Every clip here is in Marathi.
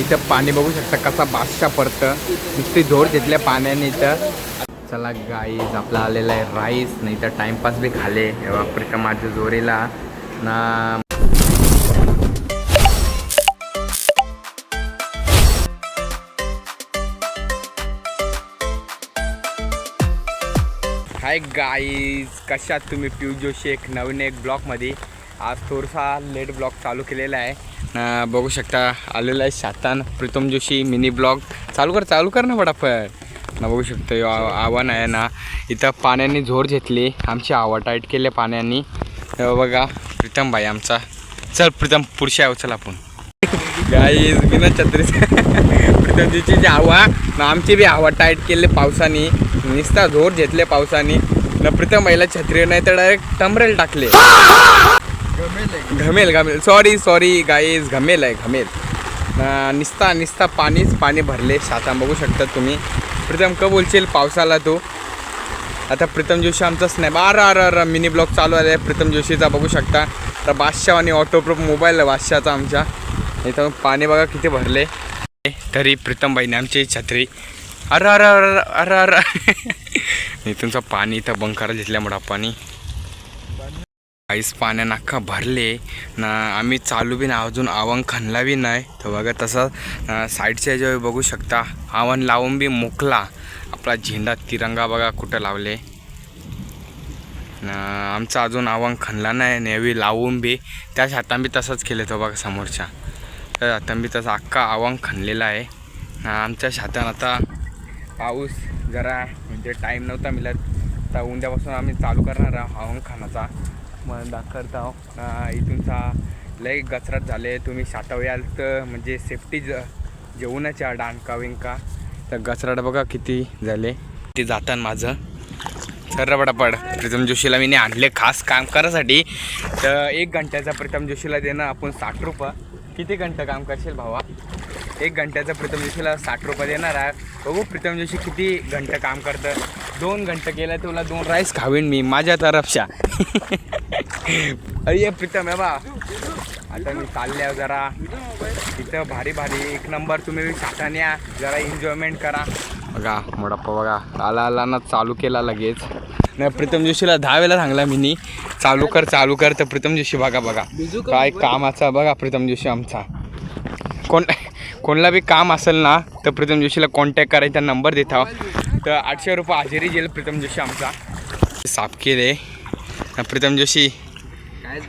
इथं पाणी बघू शकता कसा बादशाह पडतं, नुसती झोड घेतल्या पाण्याने इथं. चला गाईज आपला आलेला आहे राईस, नाही तर टाइमपास बी खाले प्रीतम माझ्या जोरीला ना. हाय गाईज, कशात तुम्ही? पियुष जोशी एक नवीन एक ब्लॉगमध्ये. आज थोडासा लेट ब्लॉग चालू केलेला आहे. बघू शकता आलेला आहे शातान प्रीतम जोशी मिनी ब्लॉग. चालू कर ना फटाफट ना. बघू शकतो आव्हान आहे ना, इथं पाण्याने झोड घेतली, आमची आवा टाईट केले पाण्याने. बघा प्रीतम भाई आमचा. चल प्रीतम पुढच्या यावं, चल आपण गाईज बिना छत्री प्रीतम जोशीची आवा ना, आमची बी आवा टाईट केले पावसाने, निस्ता झोड घेतले पावसाने ना. प्रीतम भाईला छत्री नाही तर डायरेक्ट टमरेल टाकले. घमेल सॉरी गाईज, घमेल निस्ता पाणी भरले शाता. बघू शकता तुम्ही. प्रीतम का बोलशील पावसाला तू? आता प्रीतम जोशी आमचा स्नॅप अर मिनी ब्लॉग चालू आहे प्रीतम जोशीचा. बघू शकता तर बादशाह आणि ऑटोप्रूफ मोबाईल आहे बादशाहचा आमच्या. इथं पाणी बघा किती भरले, तरी प्रीतम भाईने आमची छत्री अर इथूनचं पाणी इथं बंकारा घेतल्यामुळं पाणी काहीच पाण्यानं अख्खा भरले ना. आम्ही चालू बी ना, अजून आव्हान खणला बी नाही. तर बघा तसं साईडच्या याच्यावर बघू शकता आव्हान लावून बी मोकला. आपला झेंडा तिरंगा बघा कुठं लावले ना. आमचा अजून आव्हान खणला नाही, नेहमी लावून बी त्याच हातान बी तसंच केलं. तो बघा समोरच्या तर हातान बी तसं अख्खा आव्हान खणलेला आहे ना. आमच्या हातान आता पाऊस जरा म्हणजे टाईम नव्हता मिळत, तर उद्यापासून आम्ही चालू करणार आव्हान खानाचा मग दाखवता. इथूनचा लई गचरात झाले. तुम्ही साठावे याल तर म्हणजे सेफ्टी जेवूनच या डांका विंका. तर गचराट बघा किती झाले ते जाताना माझं. सर पटापट प्रीतम जोशीला मी आणले खास काम करायसाठी. तर 1 घंट्याचा प्रीतम जोशीला देणं आपण 60 रुपये. किती घंटा काम करशील भावा? 1 घंट्याचा प्रीतम जोशीला 60 रुपये देणार आहे. बघू प्रीतम जोशी किती घंटा काम करतं. 2 घंटे केलं तुला 2 राईस खावीन मी माझ्या तरफच्या. अरे प्रीतम आहे बा. आता मी चालल्या जरा इथं भारी एक नंबर. तुम्ही साठाने या जरा एन्जॉयमेंट करा. बघा मोडाप्पा बघा आला ना, चालू केला लगेच नाही. प्रीतम जोशीला 10 वेळा सांगला मी चालू कर. तर प्रीतम जोशी बघा काय कामाचा. बघा प्रीतम जोशी आमचा. कोणला बी काम असेल ना तर प्रीतम जोशीला कॉन्टॅक्ट करायचा नंबर देता. तर 800 रुपये हजेरी गेल प्रीतम जोशी आमचा. साफ केले प्रीतम जोशी.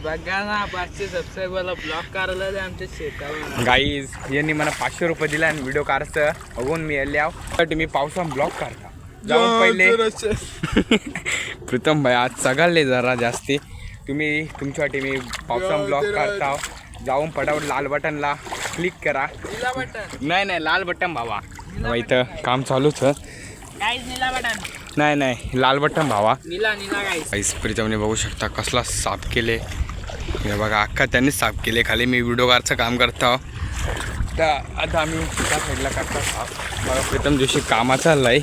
बघा ना 500 सबस्क्रायबरला ब्लॉक करायला आमच्या शेतावर. गाईज यांनी मला 500 रुपये दिला आणि व्हिडिओ काढतं बघून मी आल्यावर मी पावसात ब्लॉक करता जाऊन पहिले. प्रीतम भाई आज सगळले जरा जास्ती. तुम्ही तुमच्यासाठी मी पावसात ब्लॉक काढता. जाऊन पटापट लाल बटनला क्लिक करा. नाही लाल बटन भावा. इथं काम चालूच नाही लाल बटन भावा. गाईस प्रीतमने बघू शकता कसला साफ केले. हे बघा अख्खा त्यांनीच साफ केले. खाली मी व्हिडिओग्राफचं काम करतो. तर आता आम्ही त्या साईडला करता साफ. बघा प्रीतम जोशी कामाचा चाललाय,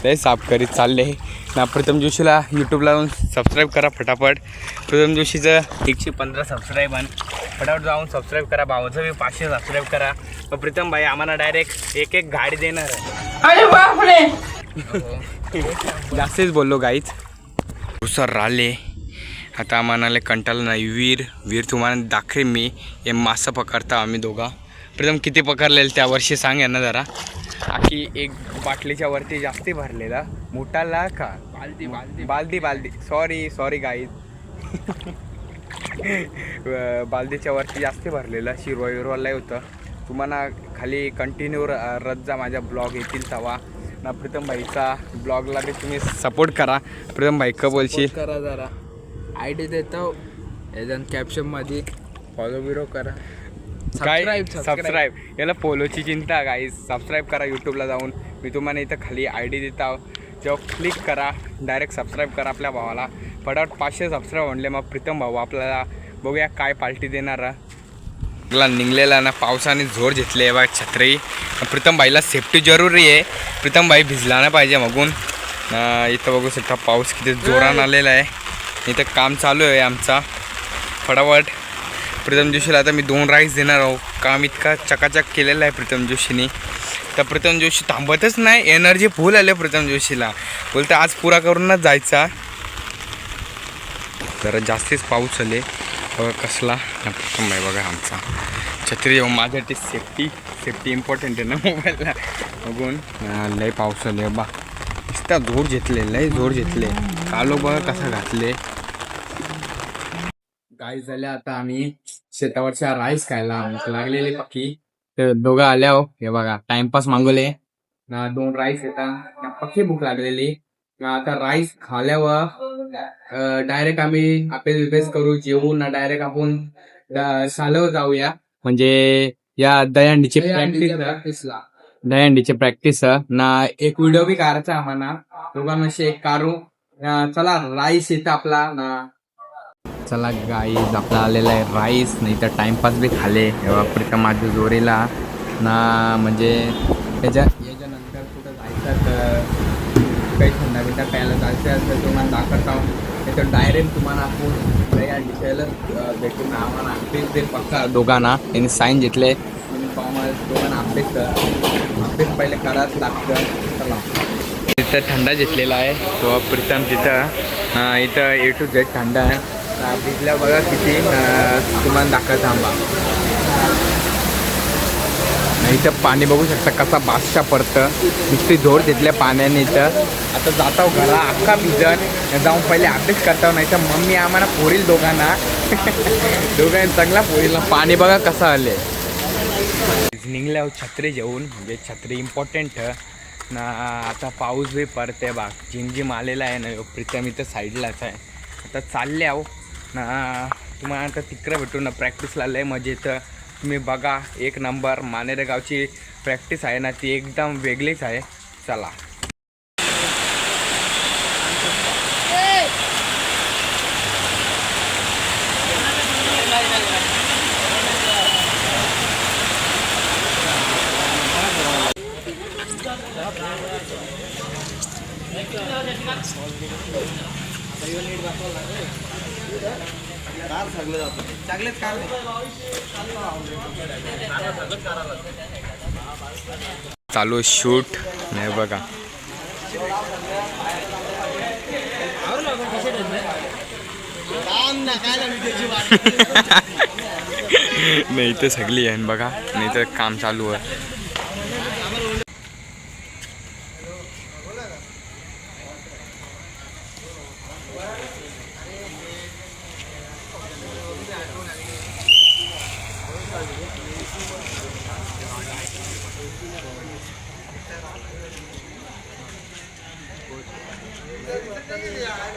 लय साफ करीत चालले ना. प्रीतम जोशीला यूट्यूबला जाऊन सबस्क्राईब करा फटाफट. प्रीतम जोशीचं 115 सबस्क्राईब आणि फटाफट जाऊन सबस्क्राईब करा. भावाचं बी 500 सबस्क्राईब करा. मग प्रीतम भाई आम्हाला डायरेक्ट एक गाडी देणार आहे. जास्तीच बोललो गाईच. उसर राहिले आता आम्हाला कंटाळा नाही. वीर तुम्हाला दाखवेन मी. हे मासं पकडता आम्ही दोघा. प्रीतम किती पकडलेलं त्या वर्षी सांग ना जरा. आखी 1 बाटलीच्या वरती जास्ती भरलेला मोठाला का बालदी सॉरी गाईज. बालदीच्या वरती जास्ती भरलेलं. शिरवा होतं. तुम्हाला खाली कंटिन्यू रज्जा माझ्या ब्लॉग येतील तवा ना. प्रीतम भाईचा ब्लॉगला बी तुम्ही सपोर्ट करा. प्रीतम भाई का बोलशील? करा जरा आयडी देतो कॅप्शनमध्ये. फॉलो बिरो करा. सबस्क्राईब याला फॉलोची चिंता गाईज. सबस्क्राईब करा यूट्यूबला जाऊन. मी तुम्हाला इथं खाली आयडी देता. जेव्हा क्लिक करा डायरेक्ट सबस्क्राईब करा आपल्या भावाला. फटाफट 500 सबस्क्राईब म्हणले मग प्रीतम भाऊ आपल्याला बघूया काय पार्टी देणार. निघलेला ना पावसाने जोर घेतले बघा छत्री. प्रीतम भाईला सेफ्टी जरुरी आहे. प्रीतम भाई भिजला नाही पाहिजे मगून. इथं बघू शकता पाऊस किती जोरान आलेला आहे. इथं काम चालू आहे आमचा. फटाफट प्रीतम जोशीला आता मी 2 राईस देणार आहो. काम इतका चकाचक केलेला आहे प्रीतम जोशीने. तर प्रीतम जोशी थांबतच नाही, एनर्जी फुल आले प्रीतम जोशीला. बोलतं आज पुरा करूनच जायचा. जरा जास्तीच पाऊस आले बघा कसला. प्रथम आहे बघा आमचा छत्री. माझ्यासाठी सेफ्टी इम्पॉर्टंट आहे ना मोबाईलला. बघून लय पाऊस आले बा. नुसता जोर घेतले, लय जोर घेतले. कालो बघा कसा घातले. गाय झाल्या आता आम्ही शेतावरच्या राईस खायला लागलेले पक्की. तर दोघं आल्या हो. हे बघा टाइमपास मागवले ना. 2 राईस येतात पक्की भूक लागलेली ना. आता राईस खाल्यावर डायरेक्ट आम्ही अभ्यास करू, जेवू ना. डायरेक्ट आपण शाळेवर जाऊया. म्हणजे या दहीहंडीची प्रॅक्टिस ना. एक व्हिडिओ बी काढायचा आम्हाला दोघांना एक काढू. चला राईस येतं आपला ना. चला गाईज आपला आलेला आहे राईस. नाही तर टाइमपास बी खाले प्रीतम माझ्या जोरीला ना. म्हणजे याच्यानंतर कुठं जायचं तर काही थंडा बिंडा प्यायला जायचं तर तुम्हाला दाखवत आहोत. नाही तर डायरेक्ट तुम्हाला आपण या डिशायला भेटून आम्हाला अभ्यास दे पक्का. दोघांना त्यांनी साईन घेतले. दोघांना अभ्यास पहिले करायच लागतं. चला तिथं थंडा घेतलेला आहे तो प्रीतम. तिथं इथं A to Z थंडा आहे. भिजल्या बघा किती तुम्हाला दाखवा. थांबा इथं पाणी बघू शकता कसा बादशा पडतं. नुसती जोर घेतल्या पाण्याने. इथं आता जाता घरा अख्खा भिजन जाऊन पहिले अभ्यास करता. नाही तर मम्मी आम्हाला पोरील दोघांना चांगला पोरीला. पाणी बघा कसं आले. निघल्या छत्री घेऊन, म्हणजे छत्री इम्पॉर्टंट ना. आता पाऊस बी पडते बा. जिम आलेला आहे ना. प्रीतम इथं साईडलाच आहे. आता चालले आहो ना. तुम्हाला आता तिकडं भेटू ना. प्रॅक्टिसला लय मजा येतं. तुम्ही बघा एक नंबर. मानेरे गावची प्रॅक्टिस आहे ना ती एकदम वेगळीच आहे. चला चालू शूट नाही बघा. नाही इथं सगळी आहे बघा. नाही तर काम चालू आहे.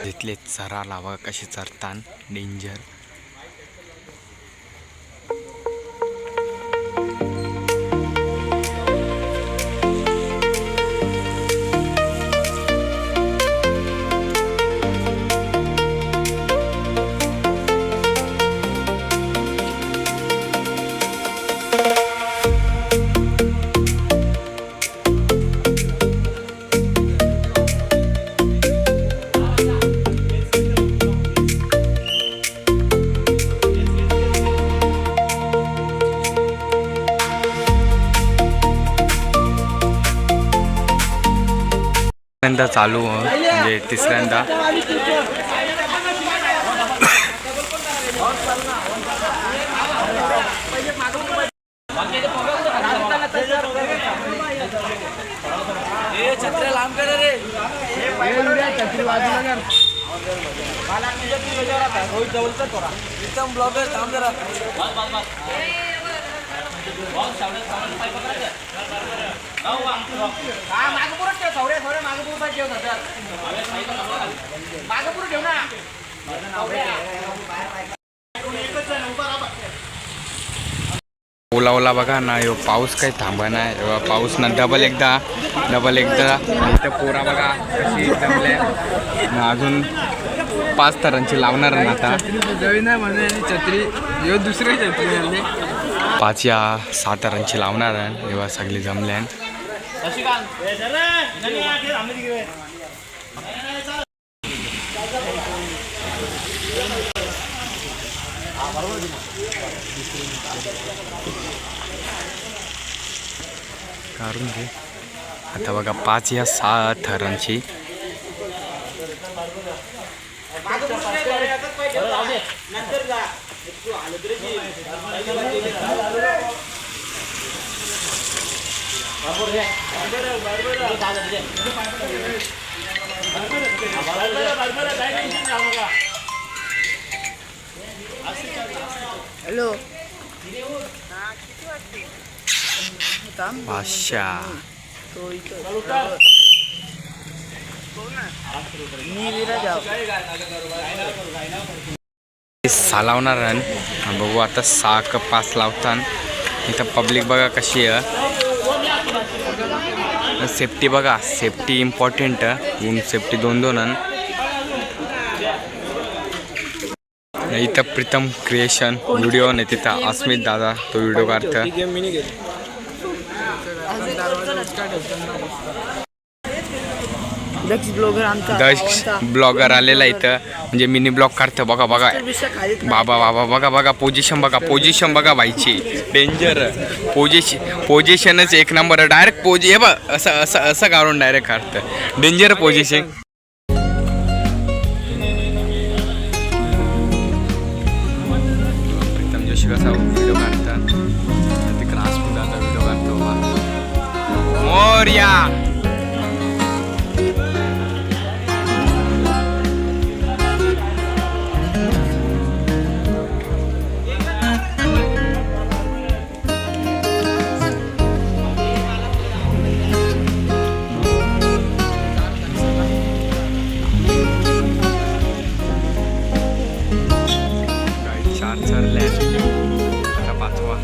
तिथले चरा लावा कसे चरतान डेंजर. चालू म्हणजे तिसऱ्यांदा ओला ओला बघा ना. यो पाऊस काही थांबा नाही. पाऊस ना डबल एकदा इथं पोरा बघा कशी जमले. अजून 5 थरांची लावणार ना. आता छत्री दुसरी छत्री 5 या 6 थरांची लावणार आहे. तेव्हा सगळी जमले. काढून घे. आता बघा 5 या 6 थरांची हॅलो 500. लावणार बघू आता 6 का 5 लावतान. इथं पब्लिक बघा कशी आहे. सेफ्टी बघा, सेफ्टी इम्पॉर्टंट. ऊन सेफ्टी 2-2. इथं प्रीतम क्रिएशन व्हिडिओ नाही, तिथं अस्मित दादा तो व्हिडिओ काढतं. दक्ष ब्लॉगर आलेला इथं, म्हणजे मिनी ब्लॉग काढतं. बघा बघा बघा पोझिशन बघा भाईची. डेंजर पोझिशनच एक नंबर. डायरेक्ट हे बघ असं काढून डायरेक्ट काढतं. Danger position. प्रीतम जोशी कसा व्हिडिओ काढतात. तिकडं अस्मित दादा व्हिडिओ काढतो. मोरया आता 5वा